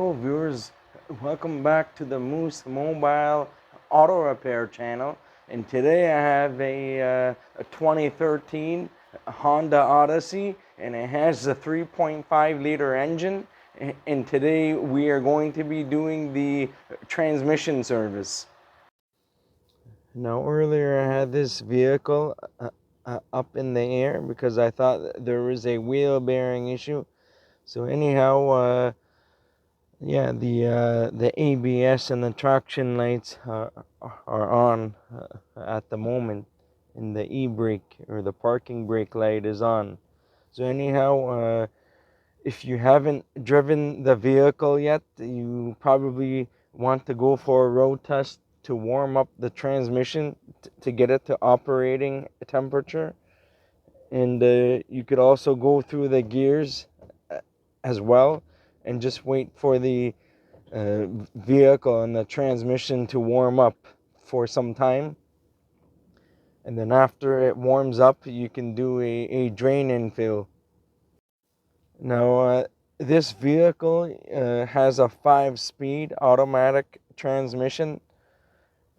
Hello viewers, welcome back to the Moose Mobile Auto Repair channel. And today I have a 2013 Honda Odyssey, and it has a 3.5 liter engine. And today we are going to be doing the transmission service. Now earlier I had this vehicle up in the air because I thought there was a wheel bearing issue. So anyhow, yeah, the ABS and the traction lights are on at the moment, and the e-brake or the parking brake light is on. So anyhow, if you haven't driven the vehicle yet, you probably want to go for a road test to warm up the transmission to get it to operating temperature. And you could also go through the gears as well and just wait for the vehicle and the transmission to warm up for some time. And then after it warms up, you can do a drain infill. Now, this vehicle has a 5-speed automatic transmission.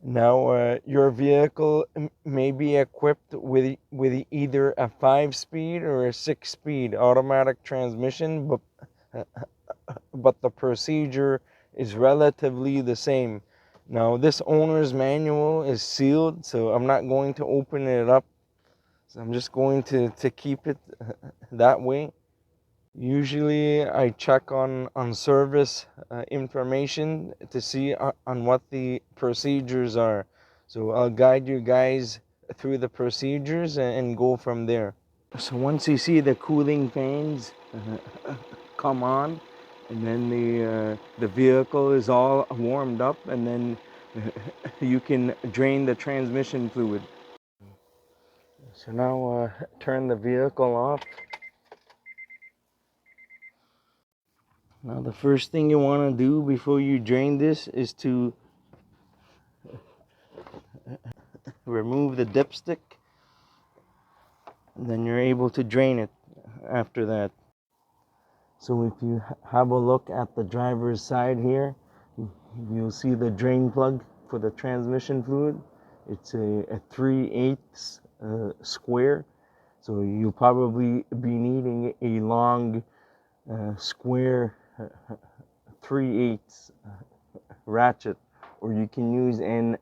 Now, your vehicle may be equipped with either a 5-speed or a 6-speed automatic transmission, but the procedure is relatively the same. Now, this owner's manual is sealed, so I'm not going to open it up. So I'm just going to keep it that way. Usually I check on service information to see on what the procedures are. So I'll guide you guys through the procedures and go from there. So once you see the cooling fans come on, and then the vehicle is all warmed up, and then you can drain the transmission fluid. So now turn the vehicle off. Now the first thing you want to do before you drain this is to remove the dipstick, and then you're able to drain it after that. So if you have a look at the driver's side here, you'll see the drain plug for the transmission fluid. It's a 3/8 square, so you'll probably be needing a long square 3/8 ratchet, or you can use an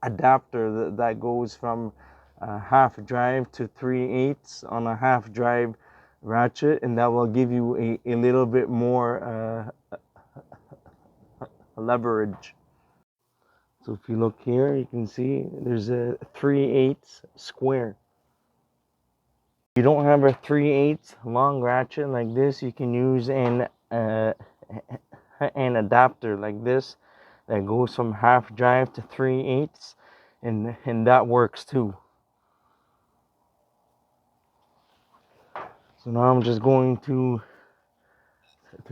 adapter that goes from half drive to 3/8 on a half drive ratchet, and that will give you a little bit more leverage. So if you look here, you can see there's a 3/8 square. If you don't have a 3/8 long ratchet like this, you can use an adapter like this that goes from half drive to 3/8, and that works too. So now I'm just going to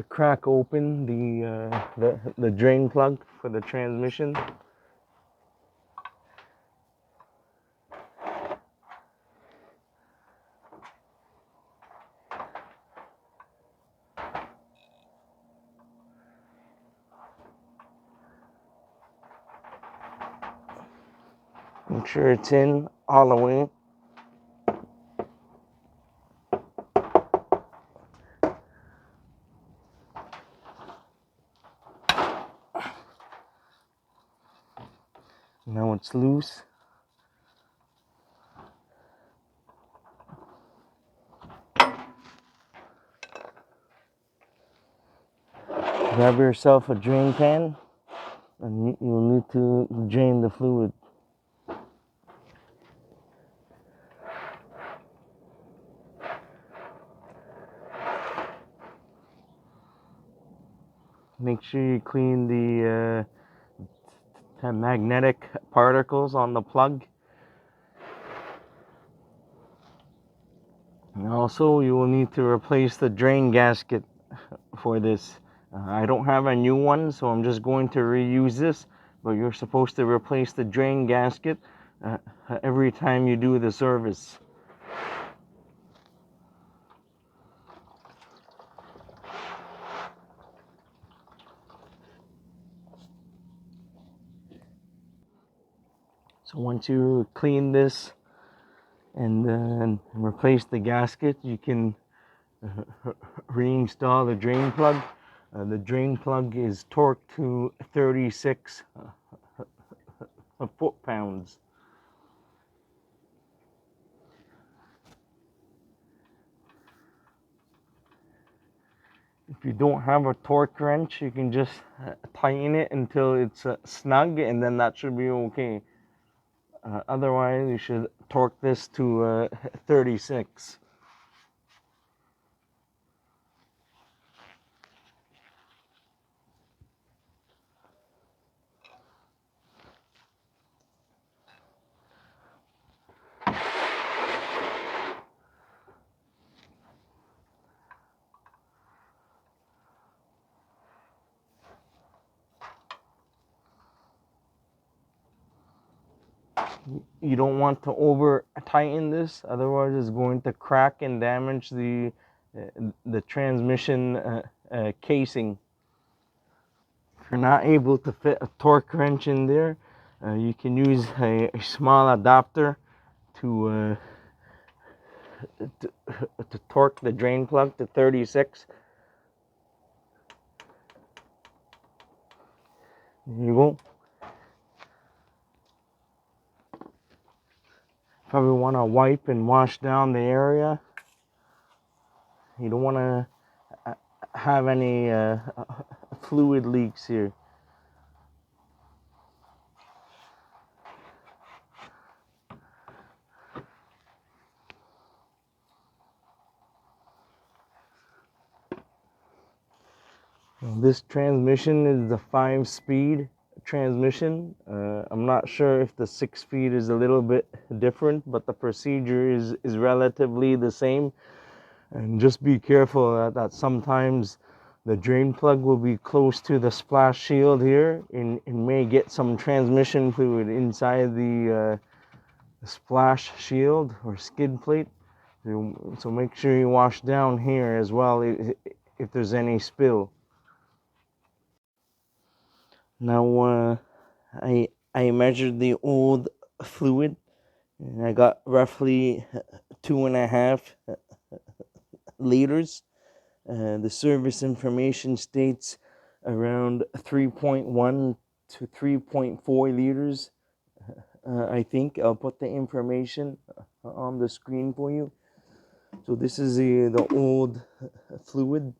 crack open the drain plug for the transmission. Make sure it's in all the way. Now it's loose. Grab yourself a drain pan, and you'll need to drain the fluid. Make sure you clean the magnetic particles on the plug. And also, you will need to replace the drain gasket for this. I don't have a new one, so I'm just going to reuse this, but you're supposed to replace the drain gasket every time you do the service. So once you clean this and then replace the gasket, you can reinstall the drain plug. The drain plug is torqued to 36 foot-pounds. If you don't have a torque wrench, you can just tighten it until it's snug, and then that should be okay. Otherwise, you should torque this to 36. You don't want to over tighten this, otherwise it's going to crack and damage the transmission casing. If you're not able to fit a torque wrench in there, you can use a small adapter to, to to torque the drain plug to 36. There you go. Probably want to wipe and wash down the area. You don't want to have any fluid leaks here. This transmission is the 5-speed transmission. I'm not sure if the 6-speed is a little bit different, but the procedure is relatively the same. And just be careful that sometimes the drain plug will be close to the splash shield here and may get some transmission fluid inside the splash shield or skid plate. So make sure you wash down here as well if there's any spill. Now I measured the old fluid and I got roughly 2.5 liters. The service information states around 3.1 to 3.4 liters. I think I'll put the information on the screen for you. So this is the old fluid.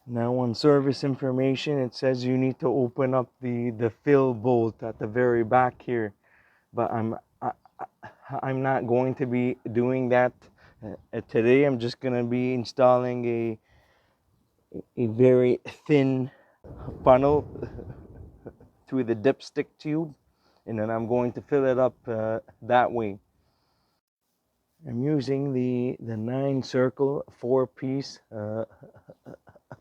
Now on service information, it says you need to open up the fill bolt at the very back here, but I'm not going to be doing that today. I'm just gonna be installing a very thin funnel through the dipstick tube, and then I'm going to fill it up that way. I'm using the 9-circle 4-piece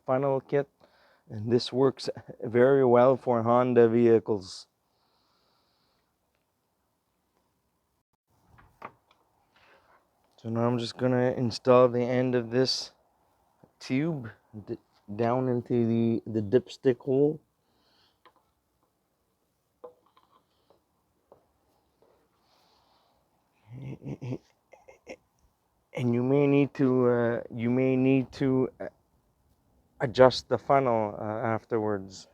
funnel kit, and this works very well for Honda vehicles. So now I'm just gonna install the end of this tube down into the dipstick hole. And you may need to adjust the funnel afterwards.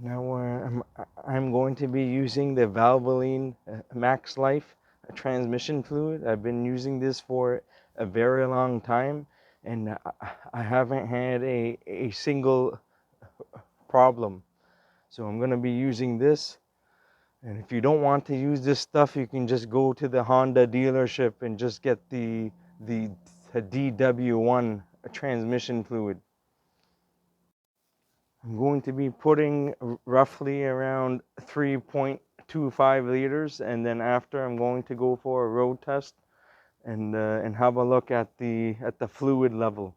Now I'm going to be using the Valvoline Max Life transmission fluid. I've been using this for a very long time, and I haven't had a single problem. So I'm going to be using this. And if you don't want to use this stuff, you can just go to the Honda dealership and just get the DW1 transmission fluid. I'm going to be putting roughly around 3.25 liters, and then after I'm going to go for a road test and have a look at the fluid level.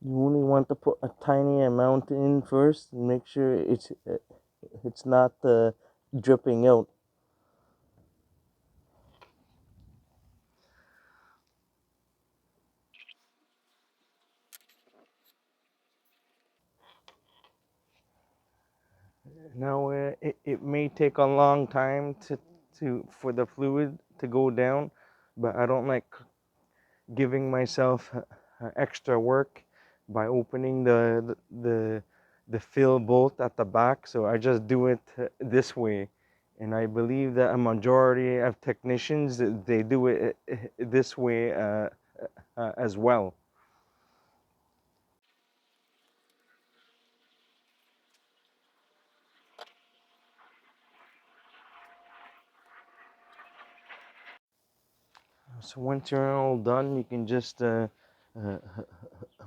You only want to put a tiny amount in first and make sure it's not dripping out. Now it may take a long time for the fluid to go down, but I don't like giving myself extra work by opening the fill bolt at the back. So I just do it this way, and I believe that a majority of technicians, they do it this way as well. So once you're all done, you can just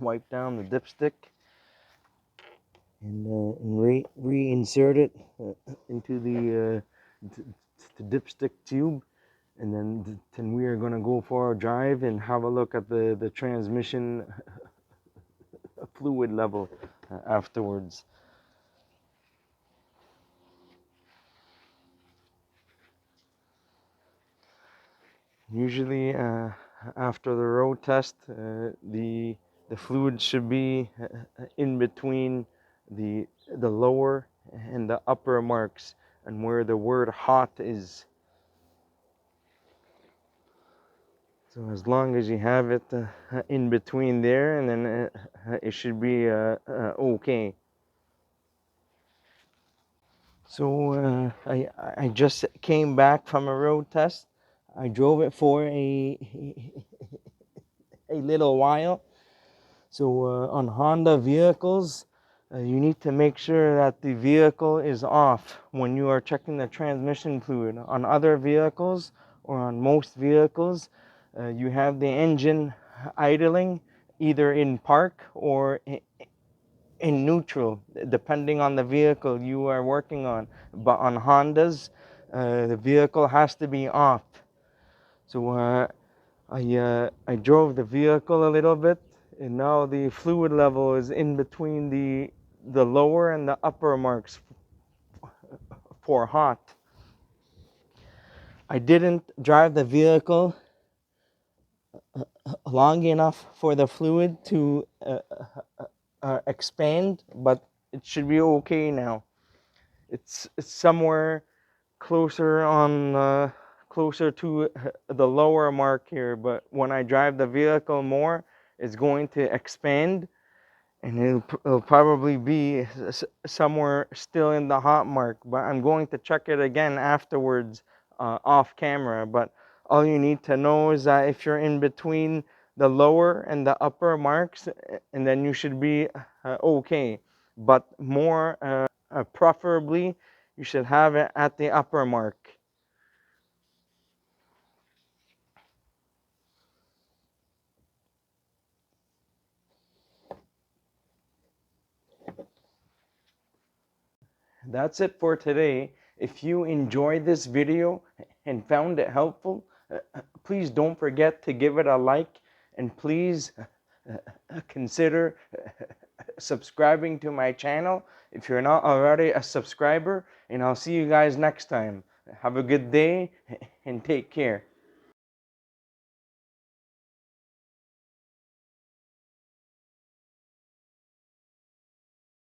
wipe down the dipstick and reinsert it into the dipstick tube, and then we are going to go for a drive and have a look at the transmission fluid level afterwards. Usually after the road test, the fluid should be in between the lower and the upper marks, and where the word hot is. So as long as you have it in between there, and then it should be okay. So I just came back from a road test. I drove it for a little while. So on Honda vehicles, you need to make sure that the vehicle is off when you are checking the transmission fluid. On other vehicles, or on most vehicles, you have the engine idling either in park or in neutral, depending on the vehicle you are working on. But on Hondas, the vehicle has to be off. So I drove the vehicle a little bit, and now the fluid level is in between the lower and the upper marks for hot. I didn't drive the vehicle long enough for the fluid to expand, but it should be okay now. It's somewhere closer to the lower mark here, but when I drive the vehicle more, it's going to expand, and it'll probably be somewhere still in the hot mark. But I'm going to check it again afterwards off camera. But all you need to know is that if you're in between the lower and the upper marks, and then you should be okay. But more preferably, you should have it at the upper mark. That's it for today. If you enjoyed this video and found it helpful, please don't forget to give it a like, and please consider subscribing to my channel if you're not already a subscriber, and I'll see you guys next time. Have a good day and take care.